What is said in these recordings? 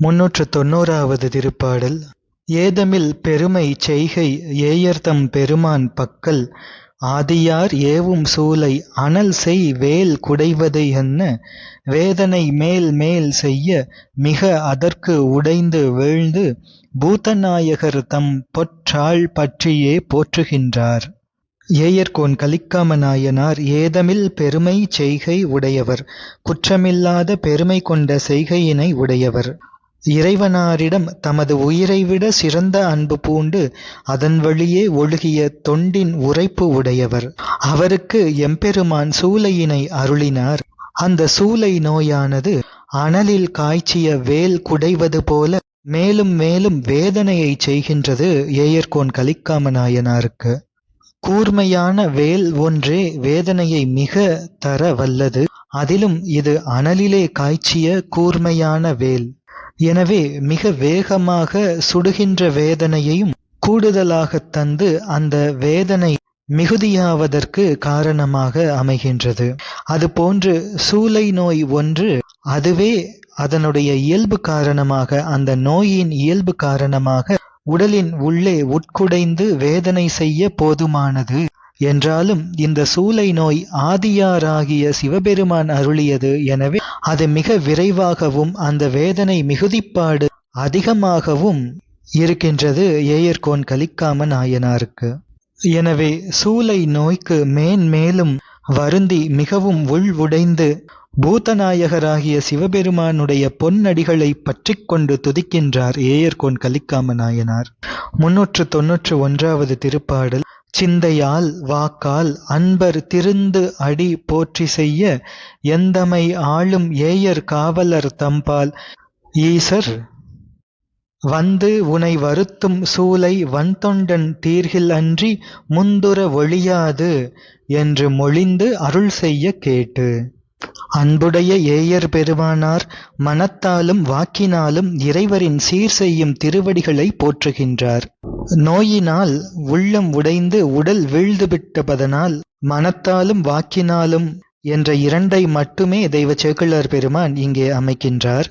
390வது திருப்பாடல். ஏதமில் பெருமை செய்கை ஏயர்தம் பெருமான் பக்கல் ஆதியார் ஏவும் சூலை அனல்செய் வேல் குடைவது என்ன வேதனை மேல் மேல் செய்ய மிக அதற்கு உடைந்து வீழ்ந்து பூதநாயகர் தம் பொற்றாள் பற்றியே போற்றுகின்றார். ஏயர்கோன் கலிக்காம நாயனார் ஏதமில் பெருமை செய்கை உடையவர், குற்றமில்லாத பெருமை கொண்ட செய்கையினை உடையவர். இறைவனாரிடம் தமது உயிரைவிட சிறந்த அன்பு பூண்டு அதன் வழியே ஒழுகிய தொண்டின் உரைப்பு உடையவர். அவருக்கு எம்பெருமான் சூலையினை அருளினார். அந்த சூலை நோயானது அனலில் காய்ச்சிய வேல் குடைவது போல மேலும் மேலும் வேதனையை செய்கின்றது ஏயர்கோன் கலிக்காம நாயனாருக்கு. கூர்மையான வேல் ஒன்றே வேதனையை மிக தர வல்லது. அதிலும் இது அனலிலே காய்ச்சிய கூர்மையான வேல். எனவே மிக வேகமாக சுடுகின்ற வேதனையையும் கூடுதலாக தந்து அந்த வேதனை மிகுதியாவதற்கு காரணமாக அமைகின்றது. அதுபோன்று சூலை நோய் ஒன்று அதுவே அதனுடைய இயல்பு காரணமாக, அந்த நோயின் இயல்பு காரணமாக உடலின் உள்ளே உட்குடைந்து வேதனை செய்ய போதுமானது. என்றாலும் இந்த சூலை நோய் ஆதியாராகிய சிவபெருமான் அருளியது. எனவே அது மிக விரைவாகவும் அந்த வேதனை மிகுதிப்பாடு அதிகமாகவும் இருக்கின்றது ஏயர்கோன் கலிக்காம நாயனாருக்கு. எனவே சூலை நோய்க்கு மேன்மேலும் வருந்தி மிகவும் உடைந்து பூதநாயகராகிய சிவபெருமானுடைய பொன்னடிகளை பற்றி கொண்டு துதிக்கின்றார் ஏயர்கோன் கலிக்காம நாயனார். 391வது திருப்பாடல். சிந்தையால் வாக்கால் அன்பர் திருந்து அடி போற்றி செய்ய எந்தமை ஆளும் ஏயர் காவலர் தம்பால் ஈசர் வந்து உனை வருத்தும் சூலை வன்தொண்டன் தீர்கில் அன்றி முந்துர ஒழியாது என்று மொழிந்து அருள் செய்ய கேட்டு. அன்புடைய ஏயர் பெருமானார் மனத்தாலும் வாக்கினாலும் இறைவரின் சீர் செய்யும் திருவடிகளை போற்றுகின்றார். நோயினால் உள்ளம் உடைந்து உடல் வீழ்ந்துவிட்டபதனால் மனத்தாலும் வாக்கினாலும் என்ற இரண்டை மட்டுமே தெய்வ சேக்கிழார் பெருமான் இங்கே அமைக்கின்றார்.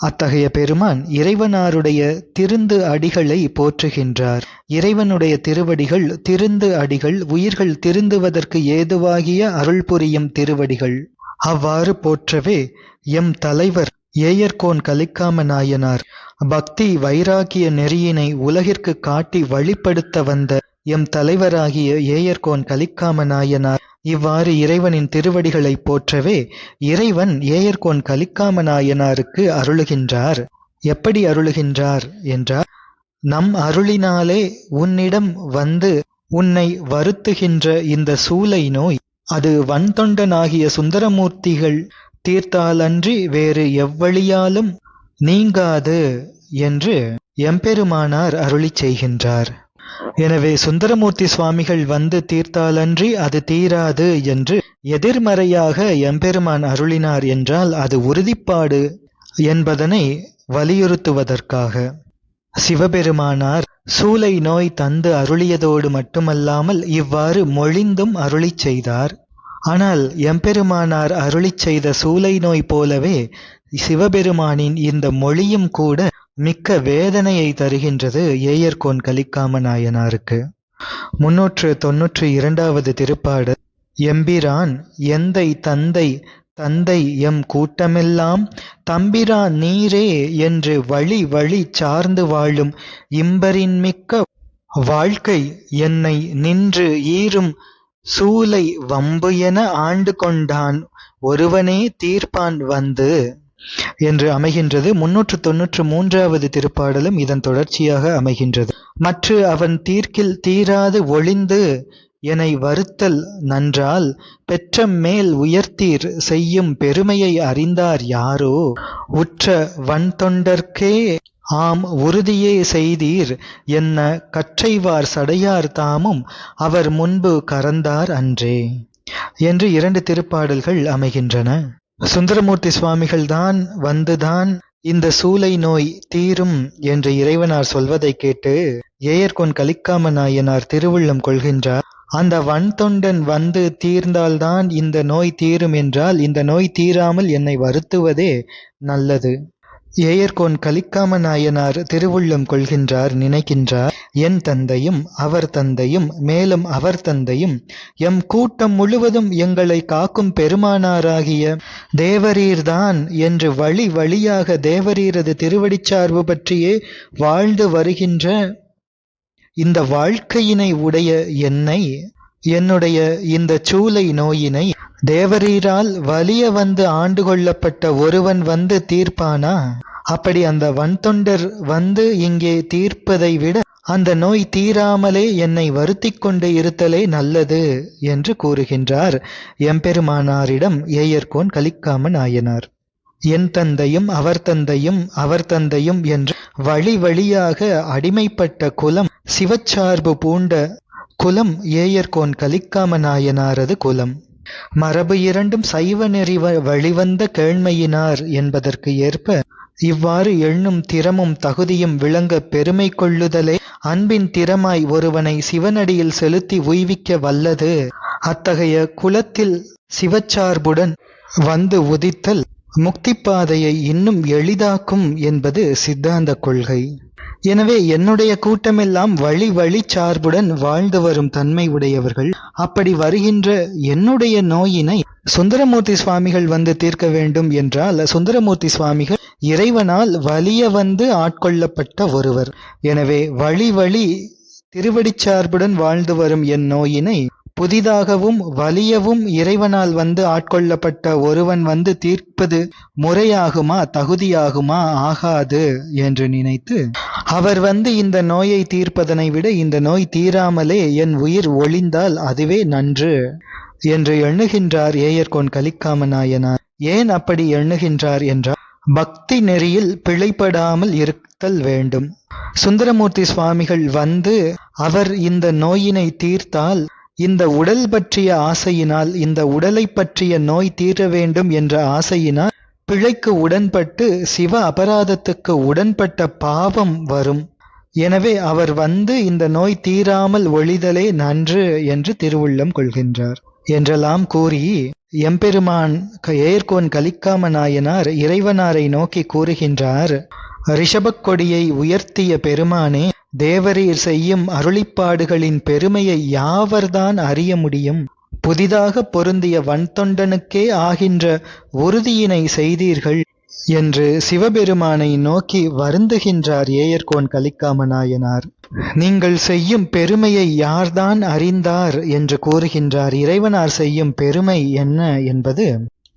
அத்தகைய பெருமான் இறைவனாருடைய திருந்து அடிகளை போற்றுகின்றார். இறைவனுடைய திருவடிகள் திருந்து அடிகள், உயிர்கள் திருந்துவதற்கு ஏதுவாகிய அருள் புரியும் திருவடிகள். அவ்வாறு போற்றவே எம் தலைவர் ஏயர்கோன் கலிக்காம நாயனார் பக்தி வைராகிய நெறியினை உலகிற்கு காட்டி வழிப்படுத்த வந்த எம் தலைவராகிய ஏயர்கோன் கலிக்காம நாயனார் இவ்வாறு இறைவனின் திருவடிகளை போற்றவே இறைவன் ஏயர்கோன் கலிக்காம நாயனாருக்கு அருளுகின்றார். எப்படி அருளுகின்றார் என்றால், நம் அருளினாலே உன்னிடம் வந்து உன்னை வருத்துகின்ற இந்த சூலை நோய் அது வன்தொண்டனாகிய சுந்தரமூர்த்திகள் தீர்த்தாலன்றி வேறு எவ்வழியாலும் நீங்காது என்று எம்பெருமானார் அருளி செய்கின்றார். எனவே சுந்தரமூர்த்தி சுவாமிகள் வந்து தீர்த்தாலன்றி அது தீராது என்று எதிர்மறையாக எம்பெருமான் அருளினார் என்றால் அது உறுதிப்பாடு என்பதனை வலியுறுத்துவதற்காக சிவபெருமானார் சூலை நோய் தந்து அருளியதோடு மட்டுமல்லாமல் இவ்வாறு மொழிந்தும் அருளி செய்தார். ஆனால் எம்பெருமானார் அருளி செய்த சூலை நோய் போலவே சிவபெருமானின் இந்த மொழியும் கூட மிக்க வேதனையை தருகின்றது ஏயர்கோன் கலிக்காம நாயனாருக்கு. 392வது திருப்பாடல். எம்பிரான் எந்தை தந்தை தந்தை எம் கூட்டமெல்லாம் தம்பிரான் நீரே என்று வழி வழி சார்ந்து வாழும் இம்பரின் மிக்க வாழ்க்கை என்னை நின்று ஈரும் சூலை வம்பு என ஆண்டு கொண்டான் ஒருவனே தீர்ப்பான் வந்து என்று அமைகின்றது. 393வது திருப்பாடலும் இதன் தொடர்ச்சியாக அமைகின்றது. மற்ற அவன் தீர்க்கில் தீராது ஒளிந்து என்னை வருத்தல் நன்றால் பெற்ற மேல் உயர்த்தீர் செய்யும் பெருமையை அறிந்தார் யாரோ உற்ற வன்தொண்டர்க்கே ஆம் உறுதியே செய்தீர் என்ன கற்றைவார் சடையார் தாமும் அவர் முன்பு கறந்தார் அன்றே என்று 2 திருப்பாடல்கள் அமைகின்றன. சுந்தரமூர்த்தி சுவாமிகள் தான் வந்துதான் இந்த சூலை நோய் தீரும் என்று இறைவனார் சொல்வதை கேட்டு ஏயர்கோன் கலிக்காம நாயனார் திருவுள்ளம் கொள்கின்றார். அந்த வன்தொண்டன் வந்து தீர்ந்தால்தான் இந்த நோய் தீரும் என்றால் இந்த நோய் தீராமல் என்னை வருத்துவதே நல்லது ஏயர்கோன் கலிக்காம நாயனார் திருவுள்ளம் கொள்கின்றார், நினைக்கின்றார், என் தந்தையும் அவர் தந்தையும் மேலும் அவர் தந்தையும் எம் கூட்டம் முழுவதும் எங்களை காக்கும் பெருமானாராகிய தேவரீர்தான் என்று வழி வழியாக தேவரீரது திருவடிச்சார்பு பற்றியே வாழ்ந்து வருகின்ற இந்த வாழ்க்கையினை உடைய என்னை, என்னுடைய இந்த சூலை நோயினை தேவரீரால் வலிய வந்து ஆண்டு கொள்ளப்பட்ட ஒருவன் வந்து தீர்ப்பானா? அப்படி அந்த வன்தொண்டர் வந்து இங்கே தீர்ப்பதை விட அந்த நோய் தீராமலே என்னை வருத்திக் கொண்டு இருத்தலே நல்லது என்று கூறுகின்றார் எம்பெருமானாரிடம் ஏயர்கோன் கலிக்காம நாயனார். என் தந்தையும் அவர் தந்தையும் அவர் தந்தையும் என்று வழி வழியாக அடிமைப்பட்ட குலம் சிவச்சார்பு பூண்ட குலம் ஏயர்கோன் கலிக்காம நாயனாரது குலம். மரபு இரண்டும் சைவ நெறி வழிவந்த கேழ்மையினார் என்பதற்கு ஏற்ப இவ்வாறு எண்ணும் திறமும் தகுதியும் விளங்க பெருமை கொள்ளுதலே அன்பின் திறமாய் ஒருவனை சிவனடியில் செலுத்தி உய்விக்க வல்லது. அத்தகைய குலத்தில் சிவச்சார்புடன் வந்து உதித்தல் முக்திப்பாதையை இன்னும் எளிதாக்கும் என்பது சித்தாந்த கொள்கை. எனவே என்னுடைய கூட்டமெல்லாம் வழி வழி சார்புடன் வாழ்ந்து வரும் தன்மை உடையவர்கள். அப்படி வருகின்ற என்னுடைய நோயினை சுந்தரமூர்த்தி சுவாமிகள் வந்து தீர்க்க வேண்டும் என்றால், சுந்தரமூர்த்தி சுவாமிகள் இறைவனால் வலிய வந்து ஆட்கொள்ளப்பட்ட ஒருவர். எனவே வழி வழி திருவடிச்சார்புடன் வாழ்ந்து வரும் என் நோயினை புதிதாகவும் வலியவும் இறைவனால் வந்து ஆட்கொள்ளப்பட்ட ஒருவன் வந்து தீர்ப்பது முறையாகுமா, தகுதியாகுமா? ஆகாது என்று நினைத்து அவர் வந்து இந்த நோயை தீர்ப்பதனை விட இந்த நோய் தீராமலே என் உயிர் ஒழிந்தால் அதுவே நன்று என்று எண்ணுகின்றார் ஏயர்கோன் கலிக்காம நாயனார். ஏன் அப்படி எண்ணுகின்றார் என்றால், பக்தி நெறியில் பிழைப்படாமல் இருத்தல் வேண்டும். சுந்தரமூர்த்தி சுவாமிகள் வந்து அவர் இந்த நோயினை தீர்த்தால் இந்த உடல் பற்றிய ஆசையினால், இந்த உடலை பற்றிய நோய் தீர வேண்டும் என்ற ஆசையினால் பிழைக்கு உடன்பட்டு சிவ அபராதத்துக்கு உடன்பட்ட பாவம் வரும். எனவே அவர் வந்து இந்த நோய் தீராமல் ஒழிதலே நன்று என்று திருவுள்ளம் கொள்கின்றார் என்றெல்லாம் கூறி எம்பெருமான் ஏயர்கோன் கலிக்காம நாயனார் இறைவனாரை நோக்கி கூறுகின்றார், ரிஷபக் கொடியை உயர்த்திய பெருமானே, தேவரீர் செய்யும் அருளிப்பாடுகளின் பெருமையை யாவர்தான் அறிய முடியும்? புதிதாக பொருந்திய வன்தொண்டனுக்கே ஆகின்ற உறுதியினை செய்தீர்கள் என்று சிவபெருமானை நோக்கி வருந்துகின்றார் ஏயர்கோன் கலிக்காம நாயனார். நீங்கள் செய்யும் பெருமையை யார்தான் அறிந்தார் என்று கூறுகின்றார். இறைவனார் செய்யும் பெருமை என்ன என்பது,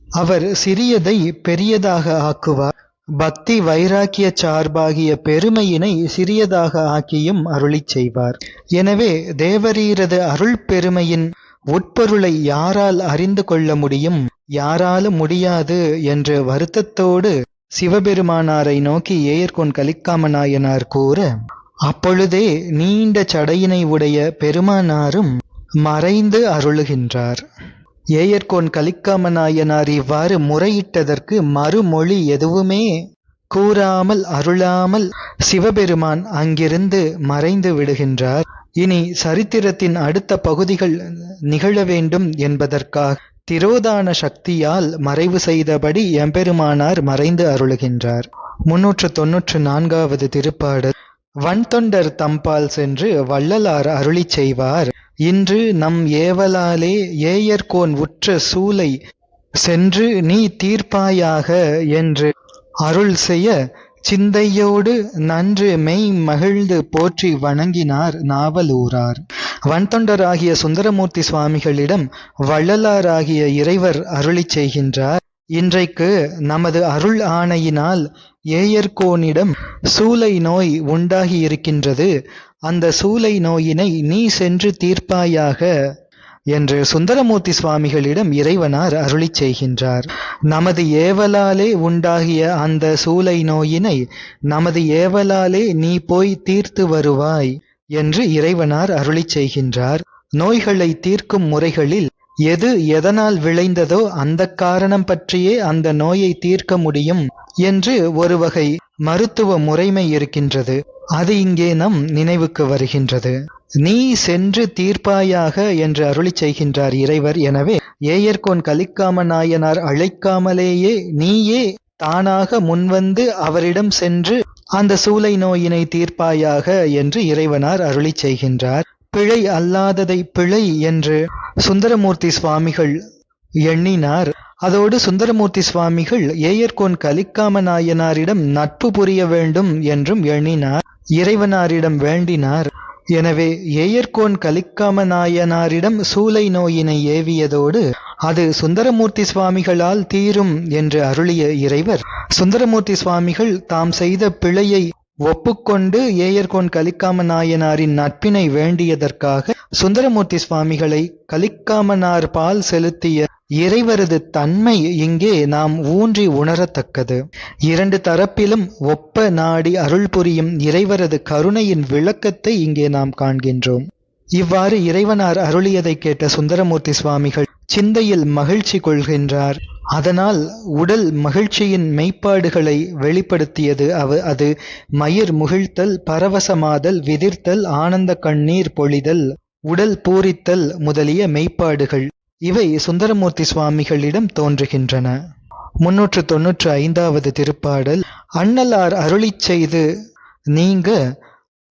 அவர் சிறியதை பெரியதாக ஆக்குவார். பக்தி வைராக்கிய சார்பாகிய பெருமையினை சிறியதாக ஆக்கியும் அருளிச் செய்வார். எனவே தேவரீரது அருள் பெருமையின் உட்பொருளை யாரால் அறிந்து கொள்ள முடியும்? யாராலும் முடியாது என்ற வருத்தத்தோடு சிவபெருமானாரை நோக்கி ஏயர்கோன் கலிக்காம நாயனார் கூற, அப்பொழுதே நீண்ட சடையினை உடைய பெருமானாரும் மறைந்து அருளுகின்றார். ஏயர்கோன் கலிக்காம நாயனார் இவ்வாறு முறையிட்டதற்கு மறுமொழி எதுவுமே கூறாமல் அருளாமல் சிவபெருமான் அங்கிருந்து மறைந்து விடுகின்றார். இனி சரித்திரத்தின் அடுத்த பகுதிகள் நிகழ வேண்டும் என்பதற்காக திரோதான சக்தியால் மறைவு செய்தபடி எம்பெருமானார் மறைந்து அருளுகின்றார். 394வது திருப்பாடல். வன்தொண்டர் தம்பால் சென்று வள்ளலார் அருளிச் செய்வார், இன்று நம் ஏவலாலே ஏயர்கோன் உற்ற சூலை சென்று நீ தீர்ப்பாயாக என்று அருள் செய்ய சிந்தையோடு நன்று மெய் மகிழ்ந்து போற்றி வணங்கினார் நாவலூரார். வன்தொண்டராகிய சுந்தரமூர்த்தி சுவாமிகளிடம் வள்ளலாராகிய இறைவர் அருளிச் செய்கின்றார், இன்றைக்கு நமது அருள் ஆணையினால் ஏயர்கோனிடம் சூலை நோய் உண்டாகியிருக்கின்றது. அந்த சூலை நோயினை நீ சென்று தீர்ப்பாயாக என்று சுந்தரமூர்த்தி சுவாமிகளிடம் இறைவனார் அருளிச் செய்கின்றார். நமது ஏவலாலே உண்டாகிய அந்த சூலை நோயினை நமது ஏவலாலே நீ போய் தீர்த்து வருவாய் என்று இறைவனார் அருளிச் செய்கின்றார். நோய்களை தீர்க்கும் முறைகளில் எது எதனால் விளைந்ததோ அந்த காரணம் பற்றியே அந்த நோயை தீர்க்க முடியும் என்று ஒரு வகை மருத்துவ முறைமை இருக்கின்றது. அது இங்கே நம் நினைவுக்கு வருகின்றது. நீ சென்று தீர்ப்பாயாக என்று அருளிச் செய்கின்றார் இறைவர். எனவே ஏயர்கோன் கலிக்காம நாயனார் அழைக்காமலேயே நீயே தானாக முன்வந்து அவரிடம் சென்று அந்த சூலை நோயினை தீர்ப்பாயாக என்று இறைவனார் அருளிச் செய்கின்றார். பிழை அல்லாததை பிழை என்று சுந்தரமூர்த்தி சுவாமிகள் எண்ணினார். அதோடு சுந்தரமூர்த்தி சுவாமிகள் ஏயர்கோன் கலிக்காம நாயனாரிடம் நட்பு புரிய வேண்டும் என்றும் எண்ணினார். இறைவனாரிடம் வேண்டினார். எனவே ஏயர்கோன் கலிக்காம நாயனாரிடம் சூலை நோயினை ஏவியதோடு அது சுந்தரமூர்த்தி சுவாமிகளால் தீரும் என்று அருளிய இறைவர் சுந்தரமூர்த்தி சுவாமிகள் தாம் செய்த பிழையை ஒப்புக்கொண்டு ஏயர்கோன் கலிக்காம நாயனாரின் நட்பினை வேண்டியதற்காக சுந்தரமூர்த்தி சுவாமிகளை கலிக்காமனார் பால் செலுத்திய இறைவரது தன்மை இங்கே நாம் ஊன்றி உணரத்தக்கது. இரண்டு தரப்பிலும் ஒப்ப நாடி அருள் புரியும் இறைவரது கருணையின் விளக்கத்தை இங்கே நாம் காண்கின்றோம். இவ்வாறு இறைவனார் அருளியதை கேட்ட சுந்தரமூர்த்தி சுவாமிகள் சிந்தையில் மகிழ்ச்சி கொள்கின்றார். அதனால் உடல் மகிழ்ச்சியின் மெய்ப்பாடுகளை வெளிப்படுத்தியது. அது மயிர் முகிழ்த்தல், பரவசமாதல், விதிர்த்தல், ஆனந்த கண்ணீர் பொழிதல், உடல் பூரித்தல் முதலிய மெய்ப்பாடுகள் இவை சுந்தரமூர்த்தி சுவாமிகளிடம் தோன்றுகின்றன. 395வது திருப்பாடல். அண்ணலார் அருளிச் செய்து நீங்க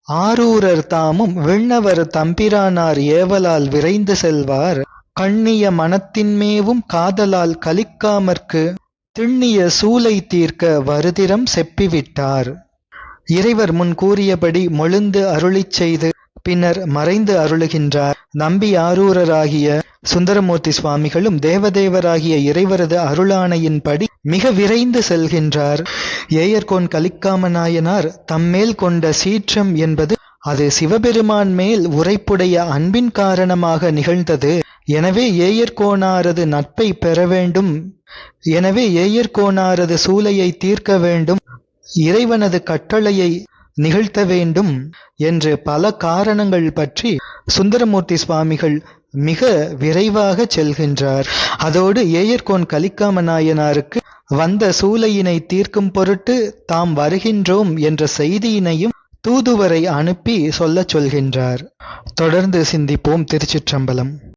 ஆரூரர் தாமும் விண்ணவர் தம்பிரானார் ஏவலால் விரைந்து செல்வார் கண்ணிய மனத்தின்மேவும் காதலால் கலிக்காமற்கு திண்ணிய சூலை தீர்க்க வருதிரம் செப்பிவிட்டார். இறைவர் முன் கூறியபடி மொழிந்து அருளிச் செய்து பின்னர் மறைந்து அருளுகின்றார். நம்பி ஆரூரராகிய சுந்தரமூர்த்தி சுவாமிகளும் தேவதேவராகிய இறைவரது அருளாணையின்படி மிக விரைந்து செல்கின்றார். ஏயர்கோன் கலிக்காம நாயனார் தம்மேல் கொண்ட சீற்றம் என்பது அது சிவபெருமான் மேல் உரைப்புடைய அன்பின் காரணமாக நிகழ்ந்தது. எனவே ஏயர்கோனாரது நட்பை பெற வேண்டும், எனவே ஏயர்கோனாரது சூலையை தீர்க்க வேண்டும், இறைவனது கட்டளையை நிகழ்த்த வேண்டும் என்று பல காரணங்கள் பற்றி சுந்தரமூர்த்தி சுவாமிகள் மிக விரைவாக செல்கின்றார். அதோடு ஏயர்கோன் கலிக்காம நாயனாருக்கு வந்த சூலையினை தீர்க்கும் பொருட்டு தாம் வருகின்றோம் என்ற செய்தியினையும் தூதுவரை அனுப்பி சொல்லச் சொல்கின்றார். தொடர்ந்து சிந்திப்போம். திருச்சிற்றம்பலம்.